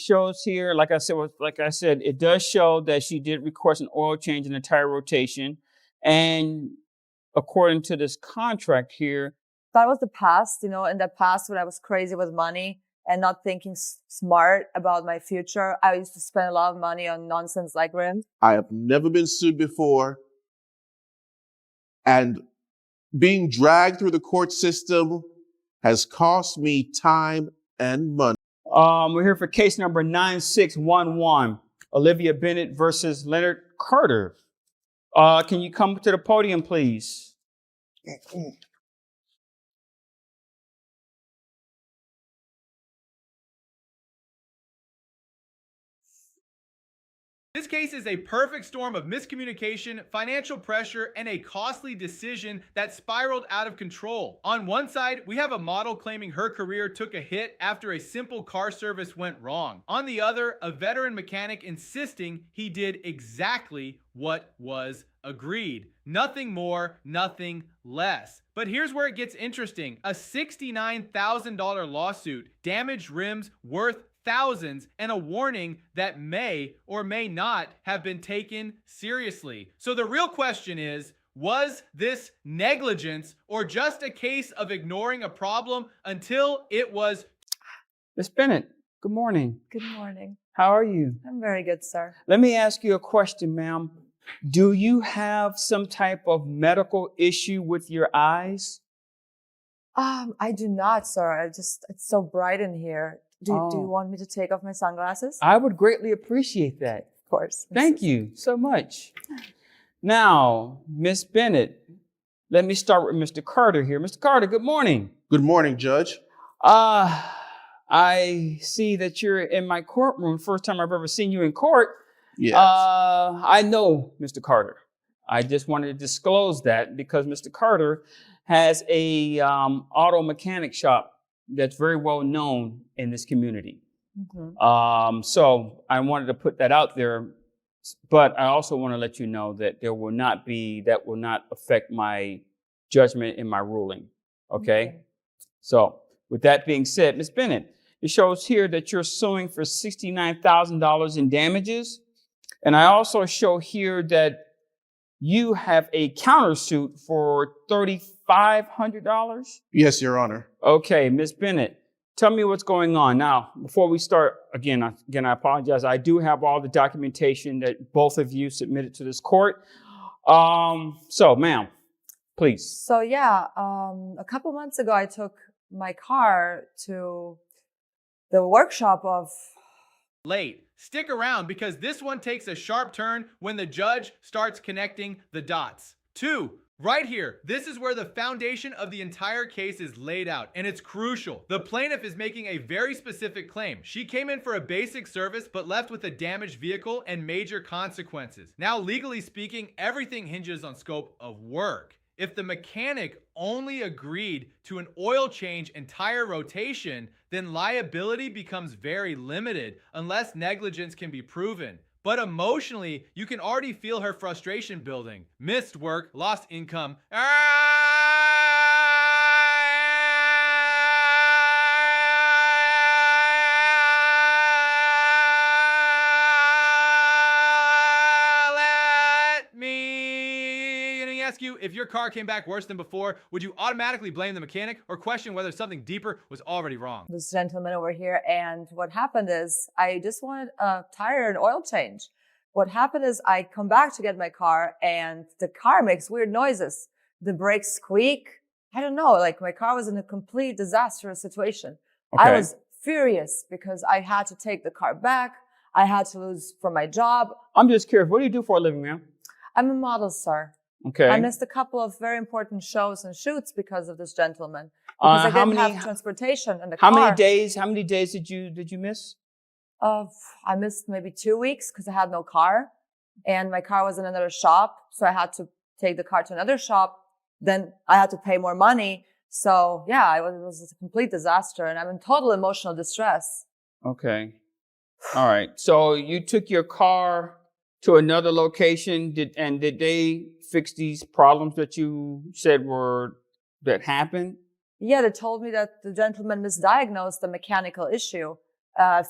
Shows here, like I said, it does show that she did request an oil change and a tire rotation. And according to this contract here, That was the past, in the past when I was crazy with money and not thinking smart about my future. I used to spend a lot of money on nonsense like rims. I have never been sued before. And being dragged through the court system has cost me time and money. we're here for case number 9611, Olivia Bennett versus Leonard Carter. Can you come to the podium, please? This case is a perfect storm of miscommunication, financial pressure, and a costly decision that spiraled out of control. On one side, we have a model claiming her career took a hit after a simple car service went wrong. On the other, a veteran mechanic insisting he did exactly what was agreed. Nothing more, nothing less. But here's where it gets interesting. A $69,000 lawsuit, damaged rims worth thousands, and a warning that may or may not have been taken seriously. So the real question is, was this negligence or just a case of ignoring a problem until it was? Miss Bennett, good morning. Good morning. How are you? I'm very good, sir. Let me ask you a question, ma'am. Do you have some type of medical issue with your eyes? I do not, sir. It's so bright in here. Do you want me to take off my sunglasses? I would greatly appreciate that. Of course. Thank you so much. Now, Miss Bennett, let me start with Mr. Carter here. Mr. Carter, good morning. Good morning, Judge. I see that you're in my courtroom. First time I've ever seen you in court. Yes. I know Mr. Carter. I just wanted to disclose that because Mr. Carter has a auto mechanic shop that's very well known in this community. Mm-hmm. So I wanted to put that out there, but I also want to let you know that that will not affect my judgment in my ruling. Okay? So with that being said, Ms. Bennett, it shows here that you're suing for $69,000 in damages. And I also show here that you have a countersuit for $3,500. Yes, Your Honor. Okay, Ms. Bennett, tell me what's going on. Now, before we start, again, I apologize. I do have all the documentation that both of you submitted to this court. So, ma'am, please. So, yeah, a couple months ago, I took my car to the workshop of... Late. Stick around because this one takes a sharp turn when the judge starts connecting the dots. 2. Right here, this is where the foundation of the entire case is laid out, and it's crucial. The plaintiff is making a very specific claim. She came in for a basic service, but left with a damaged vehicle and major consequences. Now, legally speaking, everything hinges on scope of work. If the mechanic only agreed to an oil change and tire rotation, then liability becomes very limited unless negligence can be proven. But emotionally, you can already feel her frustration building. Missed work, lost income. Ask you, if your car came back worse than before, would you automatically blame the mechanic or question whether something deeper was already wrong? This gentleman over here, and what happened is I just wanted a tire and oil change. What happened is I come back to get my car and the car makes weird noises. The brakes squeak. I don't know, like my car was in a complete disastrous situation. Okay. I was furious because I had to take the car back. I had to lose from my job. I'm just curious, what do you do for a living, ma'am? I'm a model, sir. Okay. I missed a couple of very important shows and shoots because of this gentleman. Because I didn't have transportation in the car. How many days did you miss? I missed maybe 2 weeks because I had no car. And my car was in another shop. So I had to take the car to another shop. Then I had to pay more money. So yeah, it was a complete disaster. And I'm in total emotional distress. Okay. All right. So you took your car to another location. Did they fix these problems that you said that happened? Yeah, they told me that the gentleman misdiagnosed the mechanical issue.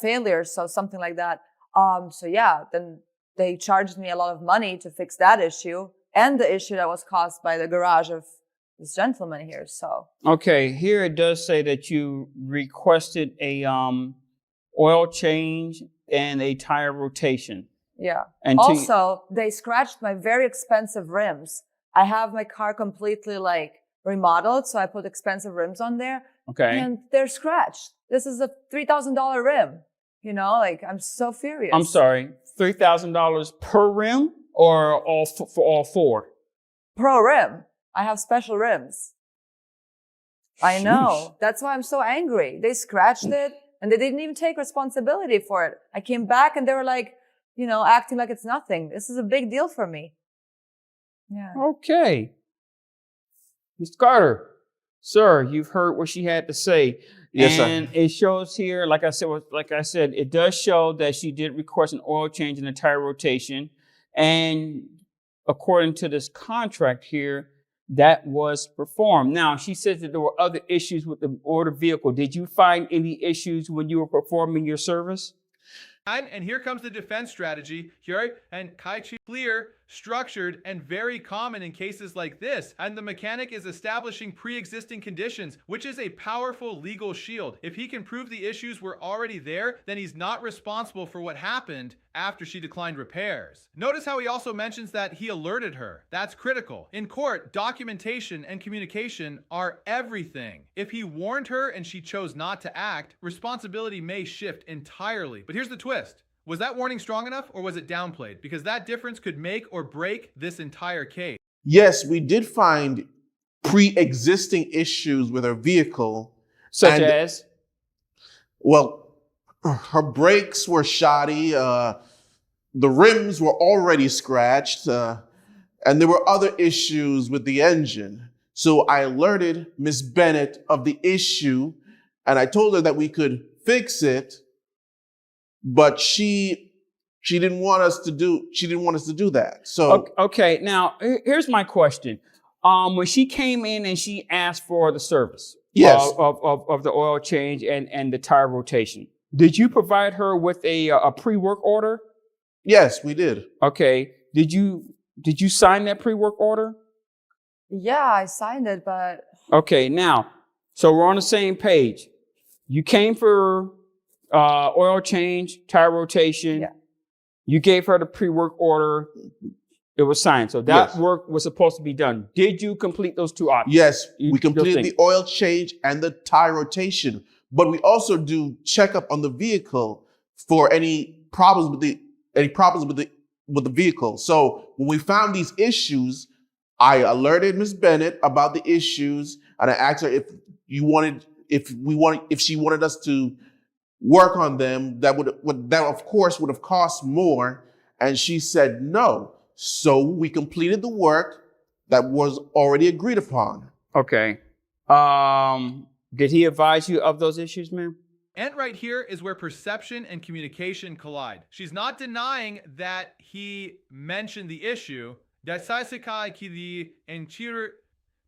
failures, so something like that. So yeah, then they charged me a lot of money to fix that issue and the issue that was caused by the garage of this gentleman here. So Okay, here it does say that you requested a oil change and a tire rotation. yeah. And Also, they scratched my very expensive rims. I have my car completely like remodeled, so I put expensive rims on there, okay. and they're scratched. This is a $3,000 rim. You know, like I'm so furious. I'm sorry, $3,000 per rim or all for all four? Pro rim. I have special rims. I know. Sheesh. That's why I'm so angry. They scratched it and they didn't even take responsibility for it. I came back and they were like, you know, acting like it's nothing. This is a big deal for me. Yeah. Okay. Mr. Carter, sir, you've heard what she had to say. Yes, sir. And it shows here, like I said, it does show that she did request an oil change and a tire rotation. And according to this contract here, that was performed. Now, she says that there were other issues with the order vehicle. Did you find any issues when you were performing your service? And here comes the defense strategy. Here and Kaichi clear, structured, and very common in cases like this. And the mechanic is establishing pre-existing conditions, which is a powerful legal shield. If he can prove the issues were already there, then he's not responsible for what happened after she declined repairs. Notice how he also mentions that he alerted her. That's critical. In court, documentation and communication are everything. If he warned her and she chose not to act, responsibility may shift entirely. But here's the twist. Was that warning strong enough or was it downplayed? Because that difference could make or break this entire case. Yes, we did find pre-existing issues with her vehicle. Such as? Well, her brakes were shoddy. The rims were already scratched. And there were other issues with the engine. So I alerted Miss Bennett of the issue and I told her that we could fix it. But she didn't want us to do that. So okay, now here's my question. When she came in and she asked for the service yes, of the oil change and the tire rotation, did you provide her with a pre-work order? yes, we did. Okay. Did you sign that pre-work order? Yeah, I signed it, but Okay, now, so we're on the same page. You came for oil change, tire rotation. Yeah. You gave her the pre-work order. It was signed. So that Yes. work was supposed to be done. Did you complete those two options? Yes, You we still completed think- the oil change and the tire rotation, but we also do checkup on the vehicle for any problems with the vehicle. So when we found these issues, I alerted Ms. Bennett about the issues, and I asked her if she wanted us to work on them. That of course would have cost more, and she said no. So we completed the work that was already agreed upon. Okay. Did he advise you of those issues, ma'am? And right here is where perception and communication collide. She's not denying that he mentioned the issue,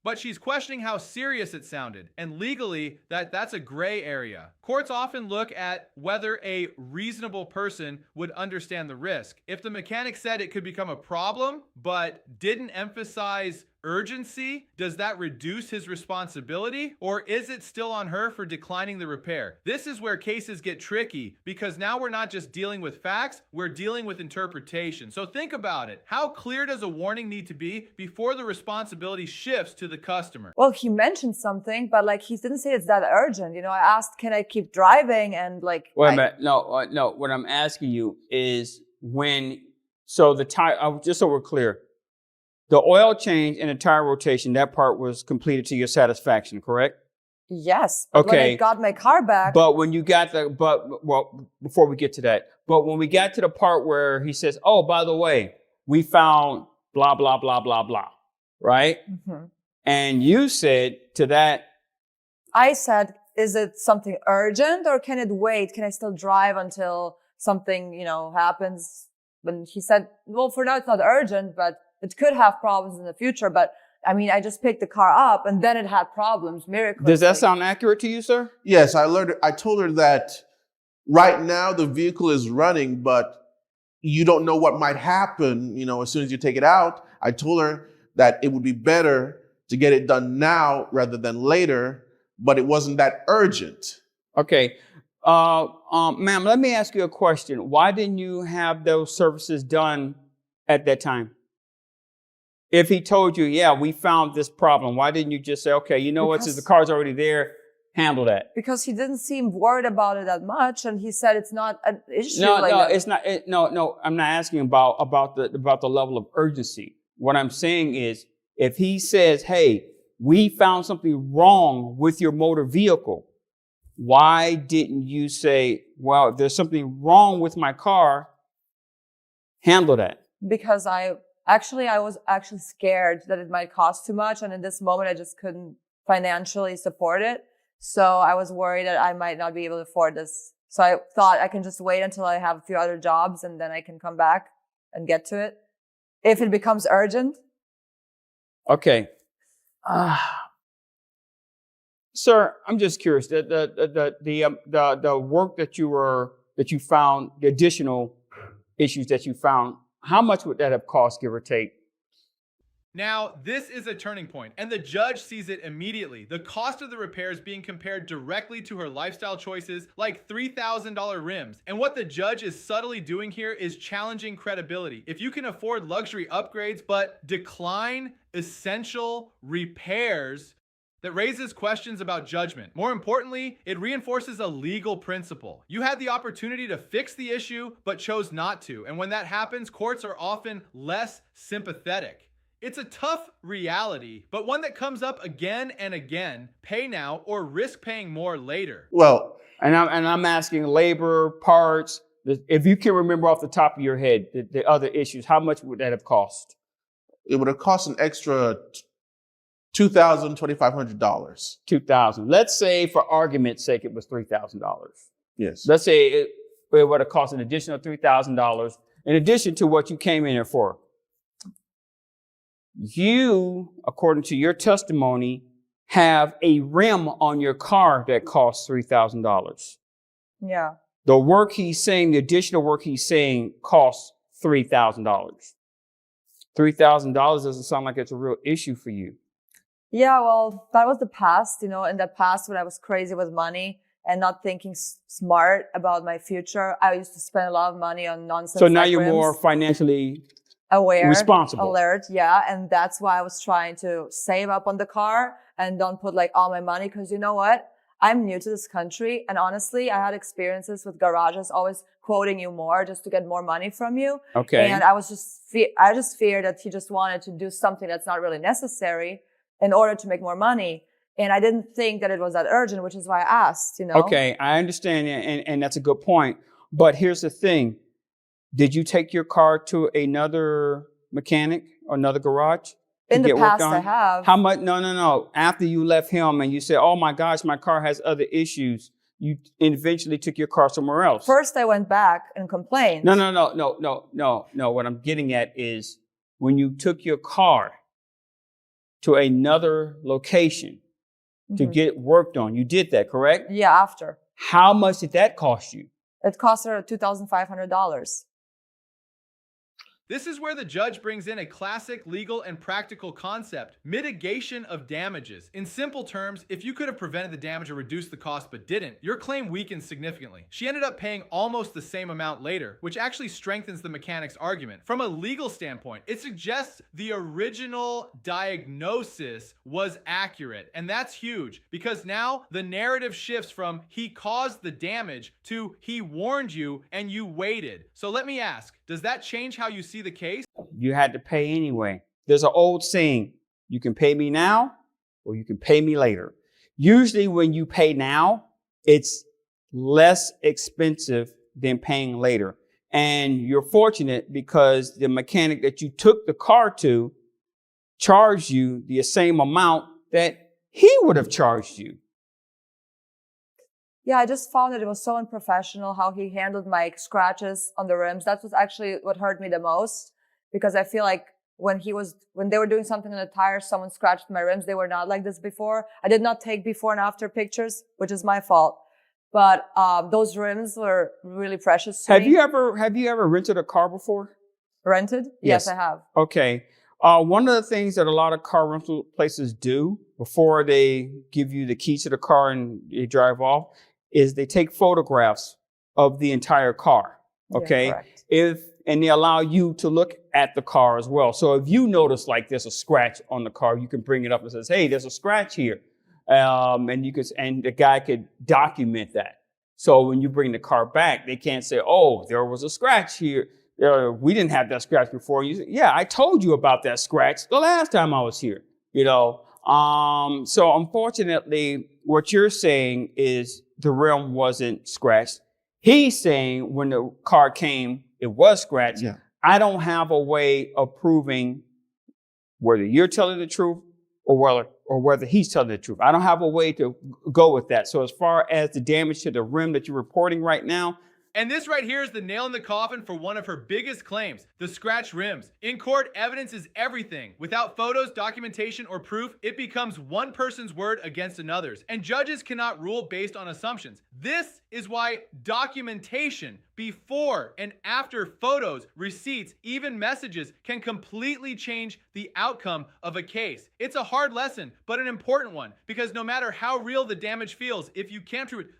but she's questioning how serious it sounded. And legally, that's a gray area. Courts often look at whether a reasonable person would understand the risk. If the mechanic said it could become a problem, but didn't emphasize urgency, does that reduce his responsibility? Or is it still on her for declining the repair? This is where cases get tricky because now we're not just dealing with facts, we're dealing with interpretation. So think about it. How clear does a warning need to be before the responsibility shifts to the customer? well, he mentioned something, but like he didn't say it's that urgent. You know, I asked, can I keep driving? And like, Wait a minute. No. What I'm asking you is so the tire, just so we're clear, the oil change and the tire rotation, that part was completed to your satisfaction, correct? yes. But when Okay. I got my car back, But when you got before we get to that, but when we got to the part where he says, oh, by the way, we found blah, blah, blah, blah, blah, right? Mhm. And you said to that, I said, is it something urgent or can it wait? Can I still drive until something, you know, happens? And he said, well, for now it's not urgent, but it could have problems in the future. But I mean, I just picked the car up and then it had problems, miraculously. does that sound accurate to you, sir? Yes, I told her that Right now, the vehicle is running, but you don't know what might happen, as soon as you take it out. I told her that it would be better to get it done now rather than later, but it wasn't that urgent. Okay. Ma'am, let me ask you a question. Why didn't you have those services done at that time? If he told you, yeah, we found this problem, why didn't you just say, okay, you know what, since the car's already there, handle that? Because he didn't seem worried about it that much, and he said it's not an issue. It's not. No, I'm not asking about the level of urgency. What I'm saying is, if he says, hey, we found something wrong with your motor vehicle, why didn't you say, well, if there's something wrong with my car, handle that? Because I was actually scared that it might cost too much. And in this moment, I just couldn't financially support it. So I was worried that I might not be able to afford this. So I thought I can just wait until I have a few other jobs and then I can come back and get to it if it becomes urgent. Okay. Sir, I'm just curious. The work that you found, the additional issues that you found, how much would that have cost, give or take? Now, this is a turning point, and the judge sees it immediately. The cost of the repairs being compared directly to her lifestyle choices, like $3,000 rims. And what the judge is subtly doing here is challenging credibility. If you can afford luxury upgrades but decline essential repairs, that raises questions about judgment. More importantly, it reinforces a legal principle. You had the opportunity to fix the issue, but chose not to. And when that happens, courts are often less sympathetic. It's a tough reality, but one that comes up again and again. Pay now or risk paying more later. Well, and I'm asking labor, parts. If you can remember off the top of your head the other issues, how much would that have cost? It would have cost an extra $2,000, $2,500. $2,000. Let's say, for argument's sake, it was $3,000. Yes. Let's say it would have cost an additional $3,000 in addition to what you came in here for. You, according to your testimony, have a rim on your car that costs $3,000. Yeah. The work he's saying, the additional work he's saying, costs $3,000. $3,000 doesn't sound like it's a real issue for you. Yeah, well, that was the past, in the past when I was crazy with money and not thinking smart about my future. I used to spend a lot of money on nonsense. So now you're more financially aware, responsible, alert. Yeah. And that's why I was trying to save up on the car and don't put all my money. Cause you know what? I'm new to this country. And honestly, I had experiences with garages always quoting you more just to get more money from you. Okay. And I just feared that he just wanted to do something that's not really necessary in order to make more money. And I didn't think that it was that urgent, which is why I asked, Okay, I understand, and that's a good point. But here's the thing. Did you take your car to another mechanic or another garage? In the past, I have. How much? No. After you left him and you said, oh my gosh, my car has other issues, you eventually took your car somewhere else. First, I went back and complained. No. What I'm getting at is when you took your car to another location to get worked on. You did that, correct? Yeah, after. How much did that cost you? It cost her $2,500. This is where the judge brings in a classic legal and practical concept, mitigation of damages. In simple terms, if you could have prevented the damage or reduced the cost but didn't, your claim weakens significantly. She ended up paying almost the same amount later, which actually strengthens the mechanic's argument. From a legal standpoint, it suggests the original diagnosis was accurate, and that's huge because now the narrative shifts from he caused the damage to he warned you and you waited. So let me ask, does that change how you see the case? You had to pay anyway. There's an old saying, you can pay me now or you can pay me later. Usually when you pay now, it's less expensive than paying later. And you're fortunate because the mechanic that you took the car to charged you the same amount that he would have charged you. Yeah, I just found that it was so unprofessional how he handled my scratches on the rims. That was actually what hurt me the most because I feel like when they were doing something on the tire, someone scratched my rims. They were not like this before. I did not take before and after pictures, which is my fault. But those rims were really precious to Have me. you ever rented a car before? Rented? Yes. Yes, I have. Okay. One of the things that a lot of car rental places do before they give you the key to the car and you drive off is they take photographs of the entire car. Okay. Yeah, correct. And they allow you to look at the car as well. So if you notice like there's a scratch on the car, you can bring it up and says, hey, there's a scratch here. And the guy could document that. So when you bring the car back, they can't say, oh, there was a scratch here. We didn't have that scratch before. You say, yeah, I told you about that scratch the last time I was here. So unfortunately, what you're saying is the rim wasn't scratched. He's saying when the car came, it was scratched. Yeah. I don't have a way of proving whether you're telling the truth or whether he's telling the truth. I don't have a way to go with that. So as far as the damage to the rim that you're reporting right now, And this right here is the nail in the coffin for one of her biggest claims, the scratched rims. In court, evidence is everything. Without photos, documentation, or proof, it becomes one person's word against another's, and judges cannot rule based on assumptions. This is why documentation before and after photos, receipts, even messages can completely change the outcome of a case. It's a hard lesson, but an important one, because no matter how real the damage feels, if you can't prove it,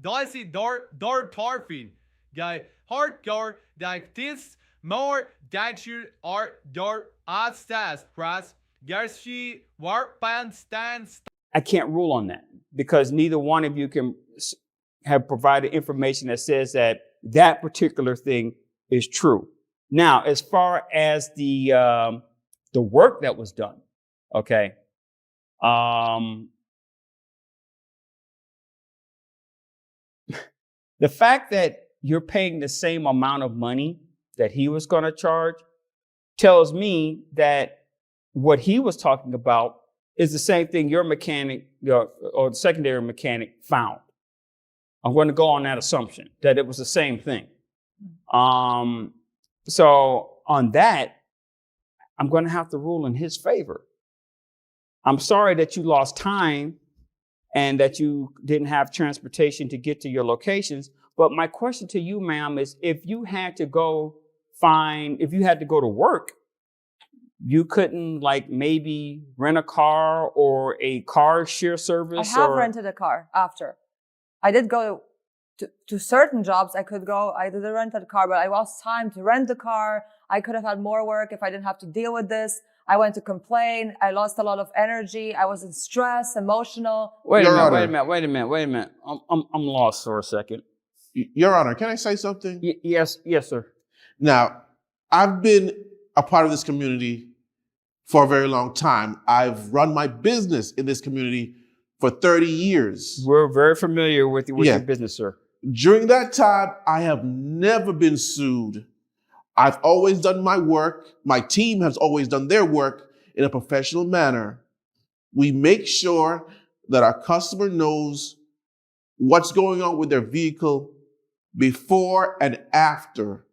daar tarfin. Guy hardcore like this more that you are door stas ras garshi warpan stands. I can't rule on that because neither one of you can have provided information that says that that particular thing is true. Now, as far as the work that was done, okay, the fact that you're paying the same amount of money that he was going to charge tells me that what he was talking about is the same thing your mechanic or the secondary mechanic found. I'm going to go on that assumption that it was the same thing. So on that, I'm going to have to rule in his favor. I'm sorry that you lost time and that you didn't have transportation to get to your locations. But my question to you, ma'am, is if you had to go to work, you couldn't like maybe rent a car or a car share service? I have rented a car after. I did go to certain jobs. I did rent a car, but I lost time to rent the car. I could have had more work if I didn't have to deal with this. I went to complain. I lost a lot of energy. I was in stress, emotional. Wait a minute. I'm lost for a second. Your Honor, can I say something? Yes, sir. Now, I've been a part of this community for a very long time. I've run my business in this community for 30 years. We're very familiar with your business, sir. During that time, I have never been sued. I've always done my work. My team has always done their work in a professional manner. We make sure that our customer knows what's going on with their vehicle before and after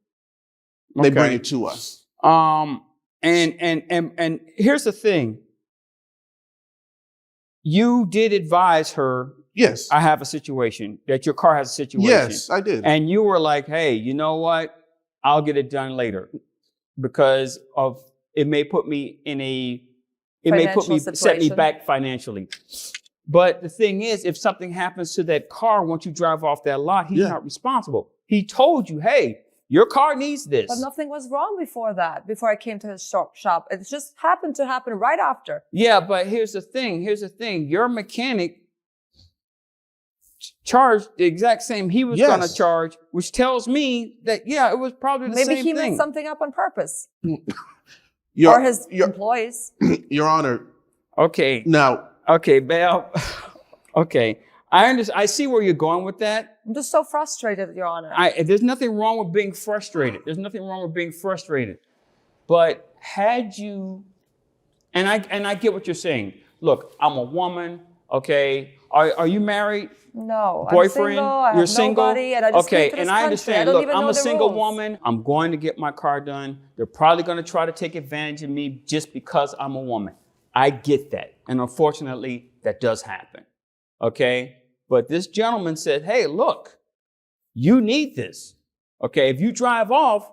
they bring it to us. And here's the thing. You did advise her. Yes. I have a situation, that your car has a situation. Yes, I did. And you were like, hey, you know what? I'll get it done later because it may put me set me back financially. But the thing is, if something happens to that car once you drive off that lot, he's not responsible. He told you, hey, your car needs this. But nothing was wrong before I came to his shop. It just happened to happen right after. Yeah, but here's the thing. Your mechanic charged the exact same he was going to charge, which tells me that, it was probably the same thing. Maybe he messed something up on purpose. Or his employees. Your Honor. Okay. Now. Okay, Belle. Okay. I see where you're going with that. I'm just so frustrated, Your Honor. There's nothing wrong with being frustrated. But had you, and I get what you're saying. Look, I'm a woman. Okay. Are you married? No. Boyfriend? I'm single. Nobody, and I just came to this and I country. understand. I don't Look, even I'm know a the single rules. woman. I'm going to get my car done. They're probably going to try to take advantage of me just because I'm a woman. I get that. And unfortunately, that does happen. Okay? But this gentleman said, hey, look, you need this. Okay, if you drive off,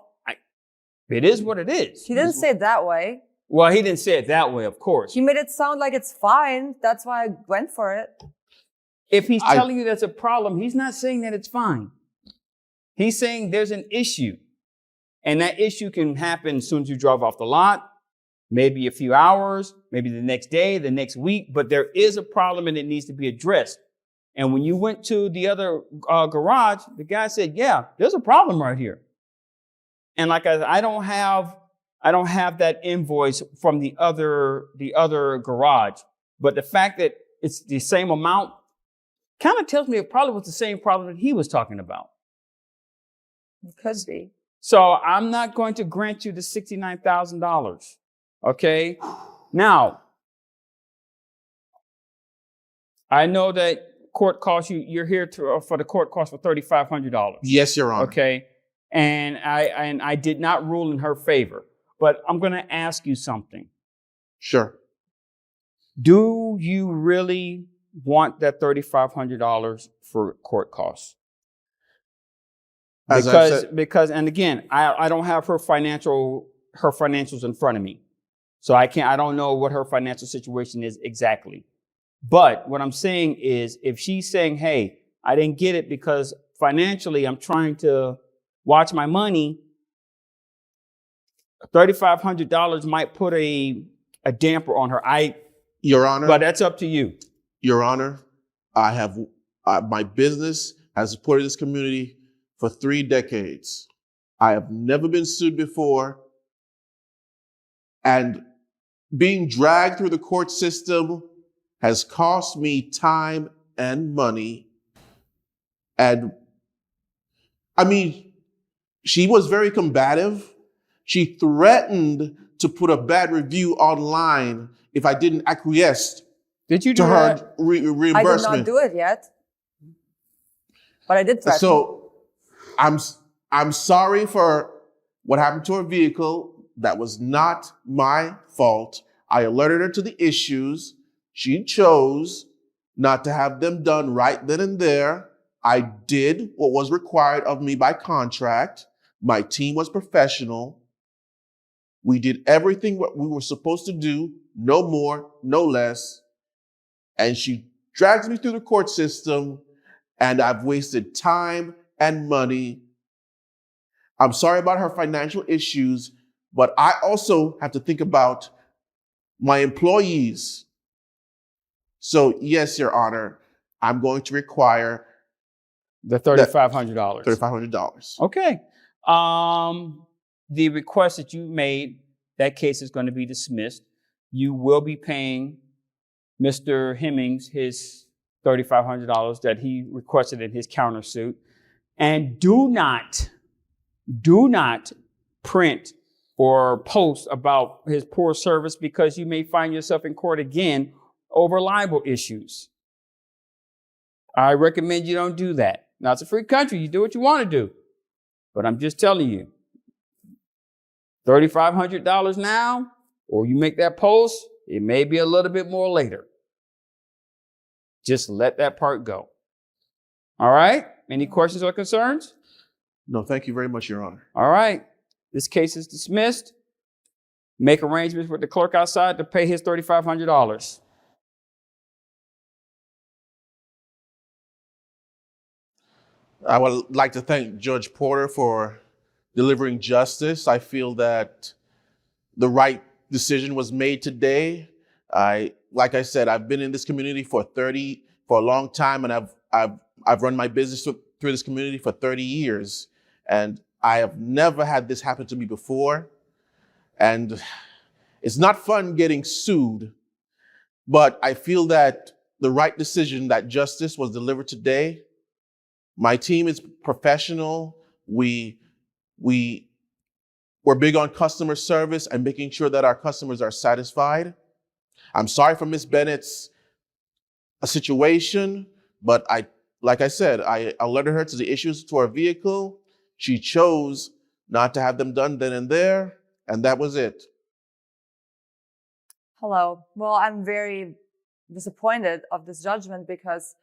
it is what it is. He didn't say it that way. Well, he didn't say it that way, of course. He made it sound like it's fine. That's why I went for it. If he's telling you that's a problem, he's not saying that it's fine. He's saying there's an issue. And that issue can happen as soon as you drive off the lot, maybe a few hours, maybe the next day, the next week. But there is a problem and it needs to be addressed. And when you went to the other garage, the guy said, yeah, there's a problem right here. And like I don't have that invoice from the other garage. But the fact that it's the same amount kind of tells me it probably was the same problem that he was talking about. It could be. So I'm not going to grant you the $69,000. Okay? Now, I know that court costs you're here for the court costs for $3,500. Yes, Your Honor. Okay? And I did not rule in her favor. But I'm going to ask you something. Sure. Do you really want that $3,500 for court costs? Because, and again, I don't have her financials in front of me. So I don't know what her financial situation is exactly. But what I'm saying is, if she's saying, hey, I didn't get it because financially I'm trying to watch my money, $3,500 might put a damper on her. Your Honor. But that's up to you. Your Honor, I have my business has supported this community for 3 decades. I have never been sued before. And being dragged through the court system has cost me time and money. And I mean, she was very combative. She threatened to put a bad review online if I didn't acquiesce Did you do to her that? reimbursement. I did not do it yet. But I did threaten. So I'm sorry for what happened to her vehicle. That was not my fault. I alerted her to the issues. She chose not to have them done right then and there. I did what was required of me by contract. My team was professional. We did everything what we were supposed to do, no more, no less. And she drags me through the court system, and I've wasted time and money. I'm sorry about her financial issues, but I also have to think about my employees. So yes, Your Honor, I'm going to require the $3,500. $3,500. Okay. The request that you made, that case is going to be dismissed. You will be paying Mr. Hemmings his $3,500 that he requested in his countersuit. And do not print or post about his poor service, because you may find yourself in court again over libel issues. I recommend you don't do that. Now, it's a free country. You do what you want to do. But I'm just telling you, $3,500 now, or you make that post, it may be a little bit more later. Just let that part go. All right? Any questions or concerns? No, thank you very much, Your Honor. All right. This case is dismissed. Make arrangements with the clerk outside to pay his $3,500. I would like to thank Judge Porter for delivering justice. I feel that the right decision was made today. Like I said, I've been in this community for a long time, and I've run my business through this community for 30 years. And I have never had this happen to me before. And it's not fun getting sued, but I feel that the right decision, that justice was delivered today. My team is professional. We're big on customer service and making sure that our customers are satisfied. I'm sorry for Ms. Bennett's situation, but like I said, I alerted her to the issues to her vehicle. She chose not to have them done then and there, and that was it. Hello. Well, I'm very disappointed of this judgment because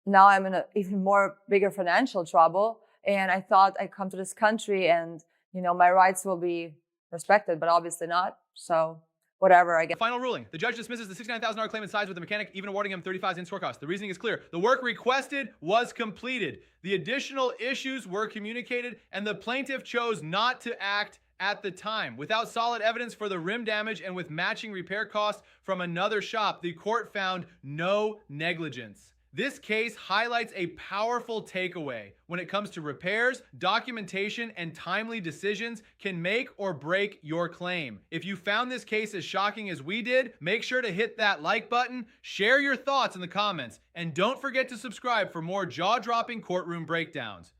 now I'm in a even more bigger financial trouble. And I thought I'd come to this country and, my rights will be respected, but obviously not. So whatever, I guess. Final ruling. The judge dismisses the $69,000 claim and sides with the mechanic, even awarding him $35,000 in store costs. The reasoning is clear. The work requested was completed. The additional issues were communicated, and the plaintiff chose not to act at the time. Without solid evidence for the rim damage and with matching repair costs from another shop, the court found no negligence. This case highlights a powerful takeaway. When it comes to repairs, documentation, and timely decisions can make or break your claim. If you found this case as shocking as we did, make sure to hit that like button, share your thoughts in the comments, and don't forget to subscribe for more jaw-dropping courtroom breakdowns.